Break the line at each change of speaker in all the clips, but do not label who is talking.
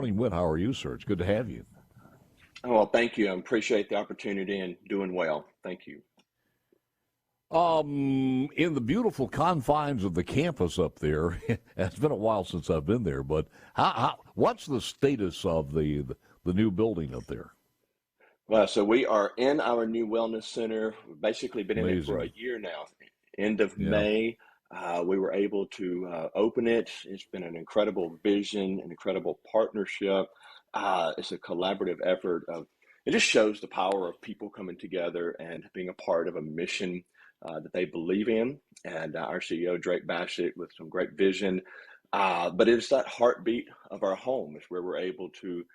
Morning, Whit. How are you, sir? It's good to have you.
Oh, well, thank you. I appreciate the opportunity and doing well. Thank you.
In the beautiful confines of the campus up there, it's been a while since I've been there, but what's the status of the new building up there?
Well, so we are in our new wellness center. We've basically been in it for a
Amazing.
year now. End of
Yeah.
May, we were able to open it. It's been an incredible vision, an incredible partnership. It's a collaborative effort of. It just shows the power of people coming together and being a part of a mission that they believe in. And our CEO Drake Bassett with some great vision. But it's that heartbeat of our home. It's where we're able to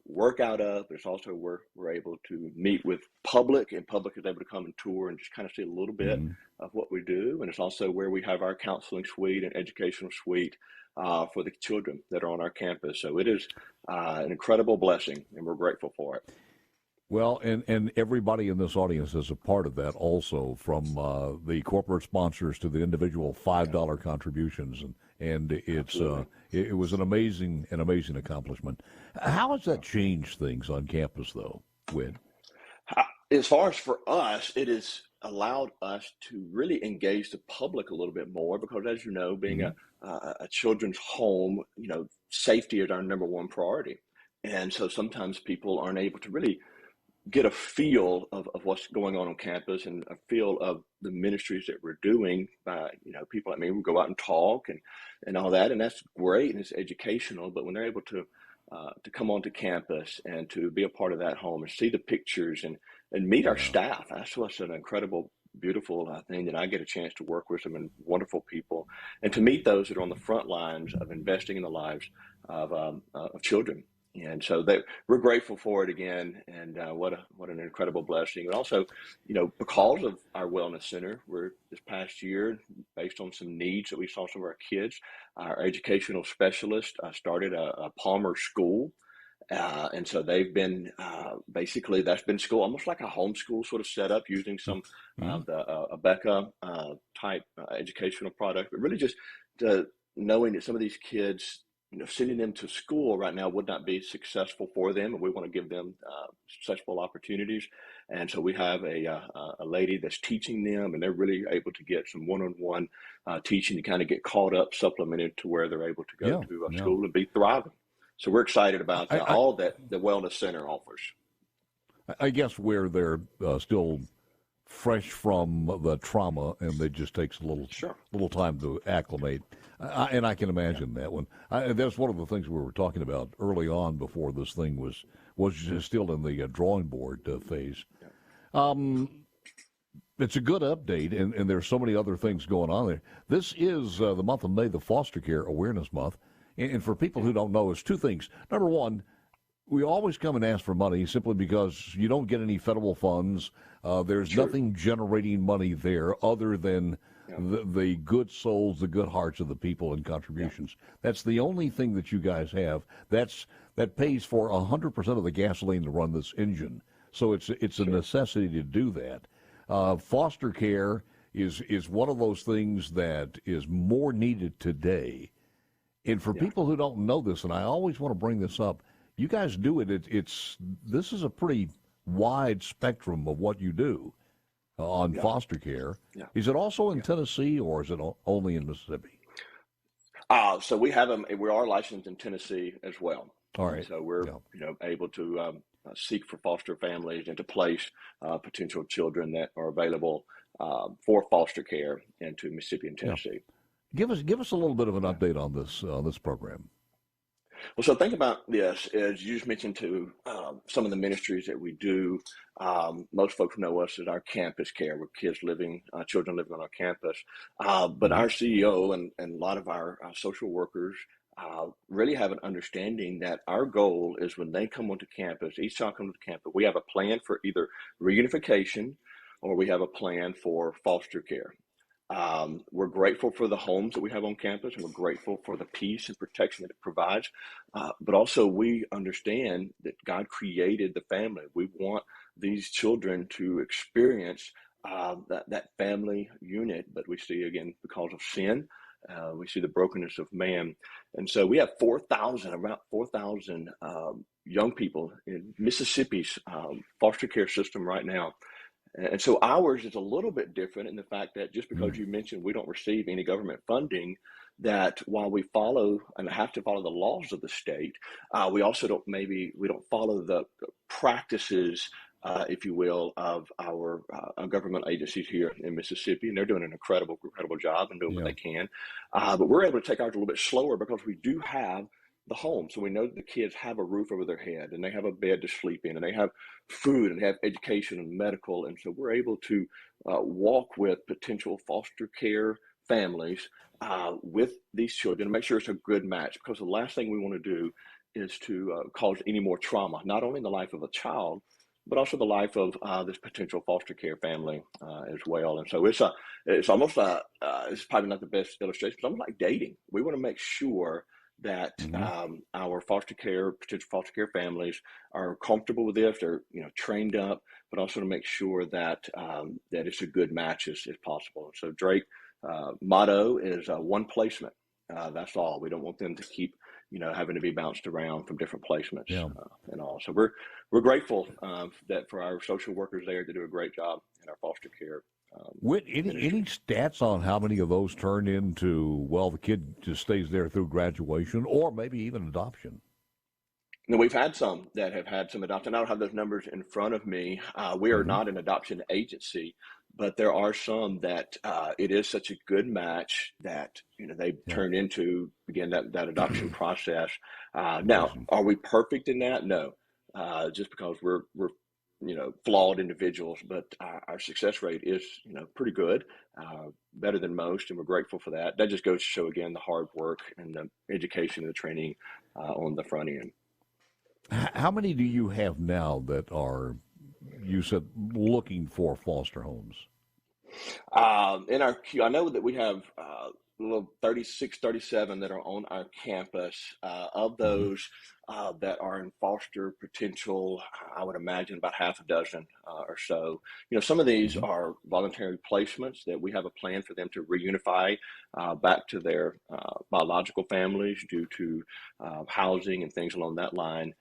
work out of. But it's also where we're able to meet with public, and public is able to come and tour and just kind of see a little bit
Mhm.
of what we do. And it's also where we have our counseling suite and educational suite for the children that are on our campus. So it is an incredible blessing, and we're grateful for it.
Well, and everybody in this audience is a part of that also, from the corporate sponsors to the individual $5 contributions, and
Absolutely.
it was an amazing accomplishment. How has that changed things on campus, though, Whit?
As far as for us, it has allowed us to really engage the public a little bit more because, as you know, being
Hmm.
a children's home, safety is our number one priority. And so sometimes people aren't able to really get a feel of what's going on campus and a feel of the ministries that we're doing by, people like me. We go out and talk and all that, and that's great and it's educational. But when they're able to come onto campus and to be a part of that home and see the pictures and meet our
Yeah.
staff, that's what's an incredible, beautiful thing that I get a chance to work with some wonderful people and to meet those that are on the front lines of investing in the lives of children. And so we're grateful for it again, and what an incredible blessing. And also, because of our wellness center, we're this past year, based on some needs that we saw some of our kids, our educational specialist started a Palmer school, and so they've been basically that's been school almost like a homeschool sort of setup using some
Hmm.
of the Abeka type educational product, but really just the knowing that some of these kids, sending them to school right now would not be successful for them, and we want to give them successful opportunities. And so we have a lady that's teaching them, and they're really able to get some one-on-one teaching to kind of get caught up, supplemented to where they're able to go
Yeah.
to
Yeah.
school and be thriving. So we're excited about
I, I
all that the Wellness Center offers.
I guess where they're still fresh from the trauma, and it just takes a
Sure.
little time to acclimate. And I can
Yeah.
imagine that one. That's one of the things we were talking about early on before this thing was just still in the drawing board phase.
Yeah.
Um, it's a good update, and there's so many other things going on there. This is the month of May, the Foster Care Awareness Month. And for people
Yeah.
who don't know, it's two things. Number one, we always come and ask for money simply because you don't get any federal funds. There's
True.
nothing generating money there other than
Yeah.
the good souls, the good hearts of the people and
Yeah.
contributions. That's the only thing that you guys have. That pays for 100% of the gasoline to run this engine. So it's a
Sure.
necessity to do that. Foster care is one of those things that is more needed today. And for
Yeah.
people who don't know this, and I always want to bring this up, you guys do it. This is a pretty wide spectrum of what you do on
Yeah.
foster care.
Yeah.
Is it also in
Yeah.
Tennessee, or is it only in Mississippi?
So we have them. We are licensed in Tennessee as well,
All
and
right.
so we're
Yeah.
able to seek for foster families and to place potential children that are available for foster care into Mississippi and
Yeah.
Tennessee.
Give us a little bit of an
Yeah.
update on this program.
Well, so think about this as you just mentioned to some of the ministries that we do. Most folks know us as our campus care, with children living on our campus. But
Hmm.
our CEO and a lot of our social workers really have an understanding that our goal is when they come onto campus, each child comes to campus, we have a plan for either reunification or we have a plan for foster care. We're grateful for the homes that we have on campus, and we're grateful for the peace and protection that it provides. But also, we understand that God created the family. We want these children to experience that family unit, but we see again because of sin. We see the brokenness of man. And so we have 4,000, around 4,000 young people in Mississippi's foster care system right now. And so ours is a little bit different in the fact that just because
Mm.
you mentioned we don't receive any government funding, that while we follow and have to follow the laws of the state, we also we don't follow the practices, if you will, of our government agencies here in Mississippi, and they're doing an incredible job and doing what
Yeah.
they can. But we're able to take ours a little bit slower because we do have the home. So we know that the kids have a roof over their head and they have a bed to sleep in and they have food and they have education and medical. And so we're able to walk with potential foster care families with these children and make sure it's a good match, because the last thing we want to do is to cause any more trauma, not only in the life of a child, but also the life of this potential foster care family as well. And so it's almost it's probably not the best illustration, but almost like dating. We want to make sure that
Hmm.
our potential foster care families are comfortable with this. They're trained up, but also to make sure that that it's a good match as possible. So Drake motto is one placement. That's all. We don't want them to keep having to be bounced around from different placements
Yeah.
and all. So we're grateful that for our social workers there to do a great job in our foster care
Whit, any
ministry.
stats on how many of those turn into, well, the kid just stays there through graduation or maybe even adoption?
Now, we've had some that have had some adoption. I don't have those numbers in front of me. We are
Hmm.
not an adoption agency, but there are some that it is such a good match that they
Yeah.
turn into begin that adoption process. Now,
Amazing.
are we perfect in that? No, just because we're flawed individuals, but our success rate is pretty good, better than most, and we're grateful for that. That just goes to show again the hard work and the education and the training on the front end.
How many do you have now that are, you said, looking for foster homes?
In our queue, I know that we have a little 36, 37 that are on our campus. Of
Hmm.
those that are in foster potential, I would imagine about half a dozen or so. Some of these
Hmm.
are voluntary placements that we have a plan for them to reunify back to their biological families due to housing and things along that line.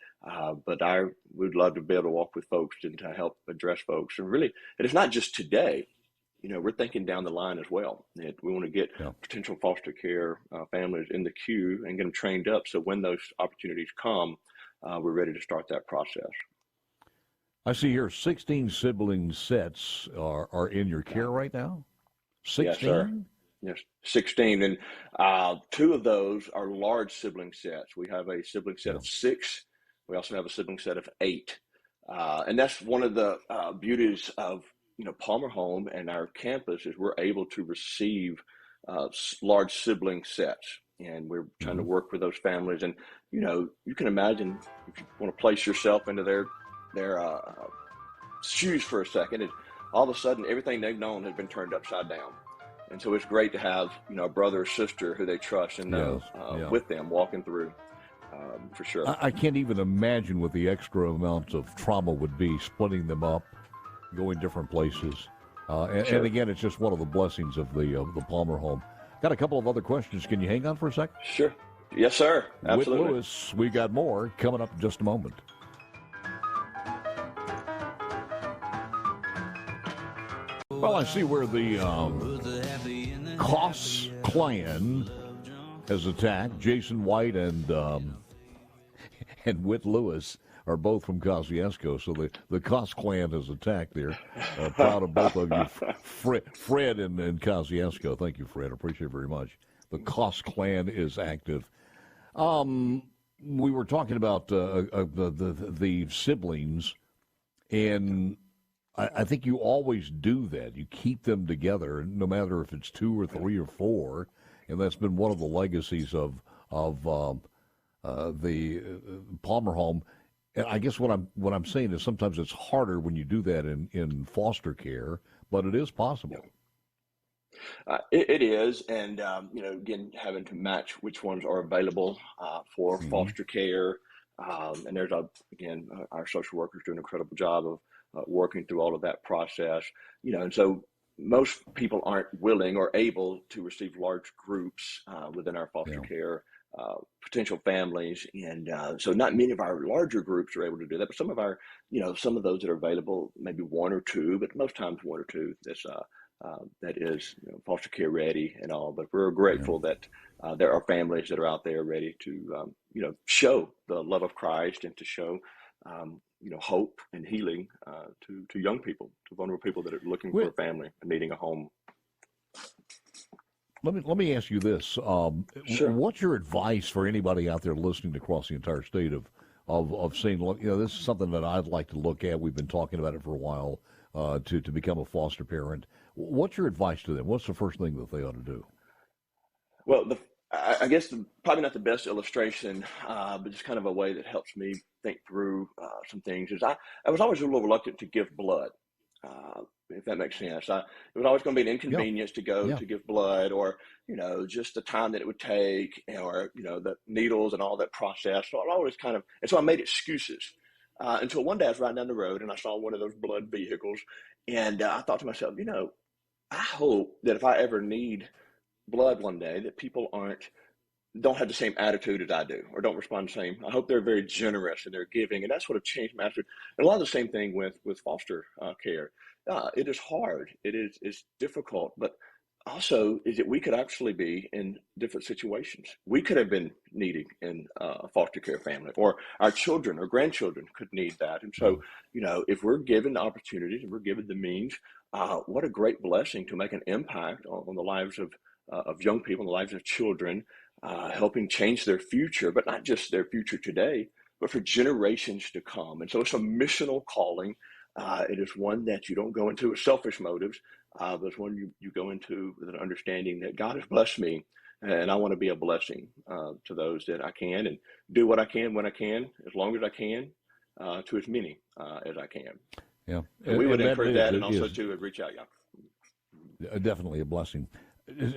But I would love to be able to walk with folks and to help address folks. And really, it is not just today. We're thinking down the line as well. That we want to get
Yeah.
potential foster care families in the queue and get them trained up so when those opportunities come, we're ready to start that process.
I see here 16 sibling sets are in your
Yeah.
care right now.
Yes, sir.
16?
Yes, 16. And two of those are large sibling sets. We have a sibling set
Yeah.
of six. We also have a sibling set of eight. And that's one of the beauties of Palmer Home and our campus is we're able to receive large sibling sets. And we're trying to
Hmm.
work with those families. And, you can imagine if you want to place yourself into their shoes for a second, all of a sudden everything they've known has been turned upside down. And so it's great to have a brother or sister who they trust and
Yes.
know
Yeah.
with them walking through for sure.
I can't even imagine what the extra amounts of trauma would be, splitting them up, going different places. And
Sure,
again, it's just one of the blessings of the Palmer home. Got a couple of other questions. Can you hang on for a second?
sure. Yes, sir.
Whit
Absolutely.
Lewis, we got more coming up in just a moment. Well, I see where the Koss clan has attacked. Jason White and Whit Lewis are both from Kosciuszko, so the Koss clan has attacked there. Proud of both of you, Fred and Kosciuszko. Thank you, Fred. I appreciate it very much. The Koss clan is active. We were talking about the siblings, and I think you always do that. You keep them together, no matter if it's two or three or four, and that's been one of the legacies of the Palmer home. And I guess what I'm saying is sometimes it's harder when you do that in foster care, but it is possible.
It is, and again, having to match which ones are available for
Hmm.
foster care, and there's our social workers do an incredible job of working through all of that process. And so most people aren't willing or able to receive large groups within our foster care potential families, and so not many of our larger groups are able to do that. But some of our, some of those that are available, maybe one or two, but most times one or two. That is foster care ready and all. But we're grateful that there are families that are out there ready to show the love of Christ and to show hope and healing to young people, to vulnerable people that are looking for a family and needing a home.
Let me ask you this.
Sure.
What's your advice for anybody out there listening across the entire state of saying, look, this is something that I'd like to look at. We've been talking about it for a while to become a foster parent. What's your advice to them? What's the first thing that they ought to do?
Well, I guess probably not the best illustration, but just kind of a way that helps me think through some things is I was always a little reluctant to give blood. If that makes sense. It was always going to be an inconvenience to go to give blood, or, just the time that it would take, or, the needles and all that process. So I always and so I made excuses until one day I was riding down the road and I saw one of those blood vehicles. And I thought to myself, I hope that if I ever need blood one day, that people don't have the same attitude as I do, or don't respond the same. I hope they're very generous and they're giving, and that's what have changed my attitude. And a lot of the same thing with foster care. It is hard. It's difficult, but also is that we could actually be in different situations. We could have been needing in a foster care family, or our children or grandchildren could need that. And so, if we're given the opportunities and we're given the means, what a great blessing to make an impact on the lives of young people, the lives of children, helping change their future, but not just their future today, but for generations to come. And so it's a missional calling. It is one that you don't go into with selfish motives, but it's one you go into with an understanding that God has blessed me, and I want to be a blessing to those that I can, and do what I can when I can, as long as I can, to as many as I can.
Yeah,
and we would encourage that, and also to reach out.
Definitely a blessing.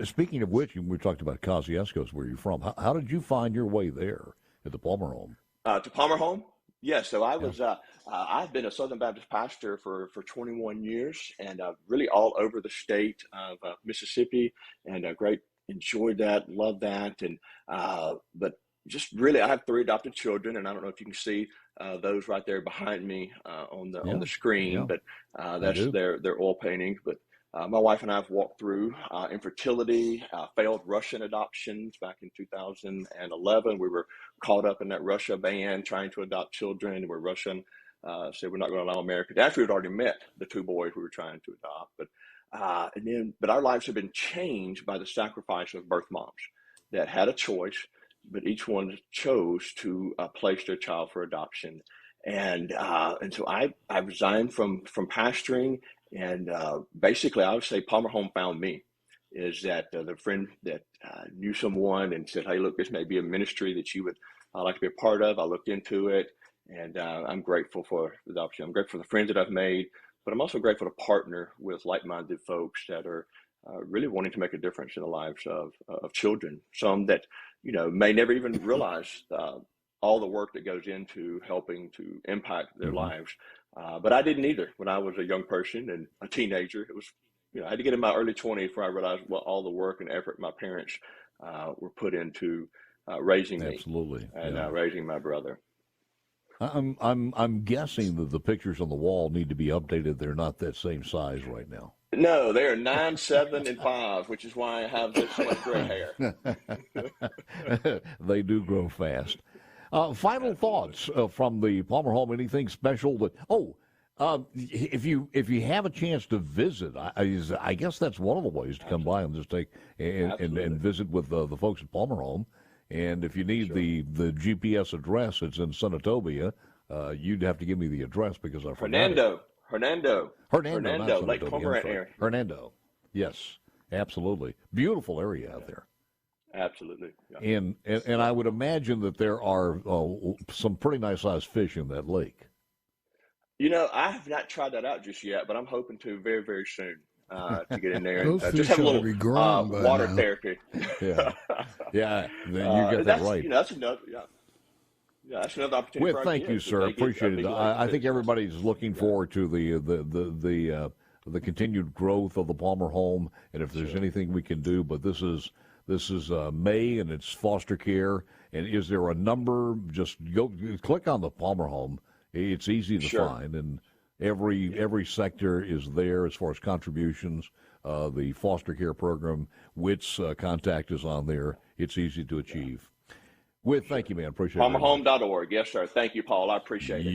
Speaking of which, we talked about Kosciuszko's, where you're from. How did you find your way there at the Palmer home?
To Palmer home? Yes. So I was, I've been a Southern Baptist pastor for 21 years, and really all over the state of Mississippi, and enjoyed that, loved that. And, but just really, I have 3 adopted children, and I don't know if you can see those right there behind me on the screen, but that's their oil paintings. But my wife and I have walked through infertility, failed Russian adoptions back in 2011. We were caught up in that Russia ban trying to adopt children. We're Russian, said we're not going to allow Americans. After we'd already met the 2 boys we were trying to adopt. But our lives have been changed by the sacrifice of birth moms that had a choice, but each one chose to place their child for adoption. And so I resigned from pastoring. And basically, I would say Palmer Home found me. Is that the friend that knew someone and said, "Hey, look, this may be a ministry that you would like to be a part of." I looked into it, and I'm grateful for the adoption. I'm grateful for the friends that I've made, but I'm also grateful to partner with like-minded folks that are really wanting to make a difference in the lives of children. Some that may never even realize all the work that goes into helping to impact their lives. But I didn't either when I was a young person and a teenager. It was, I had to get in my early 20s before I realized all the work and effort my parents were put into raising me.
Absolutely.
And raising my brother.
I'm guessing that the pictures on the wall need to be updated. They're not that same size right now.
No, they are 9, 7, and 5, which is why I have this much gray hair.
They do grow fast. Final thoughts from the Palmer home. Anything special that? If you have a chance to visit, I guess that's one of the ways to come by and just take and visit with the folks at Palmer home. And if you need the GPS address, it's in Senatobia. You'd have to give me the address because I forgot.
Hernando, Lake Cormorant area.
Hernando, yes, absolutely, beautiful area out there.
Absolutely. Yeah.
And I would imagine that there are some pretty nice sized fish in that lake.
I have not tried that out just yet, but I'm hoping to very, very soon to get in there and
Those
just
fish
have a
ought to be
little
grown by
water
now.
therapy.
Yeah, then you get that right.
That's another. Yeah, that's another opportunity.
Well, thank you, sir. Appreciate it. I think everybody's looking forward to the the continued growth of the Palmer home, and if there's
Sure.
anything we can do. But this is May, and it's foster care. And is there a number? Just go click on the Palmer home. It's easy to
Sure.
find, and every sector is there as far as contributions. The foster care program, Whit's contact is on there. It's easy to achieve. Whit, thank you, man. Appreciate it.
PalmerHome.org. Yes, sir. Thank you, Paul. I appreciate it.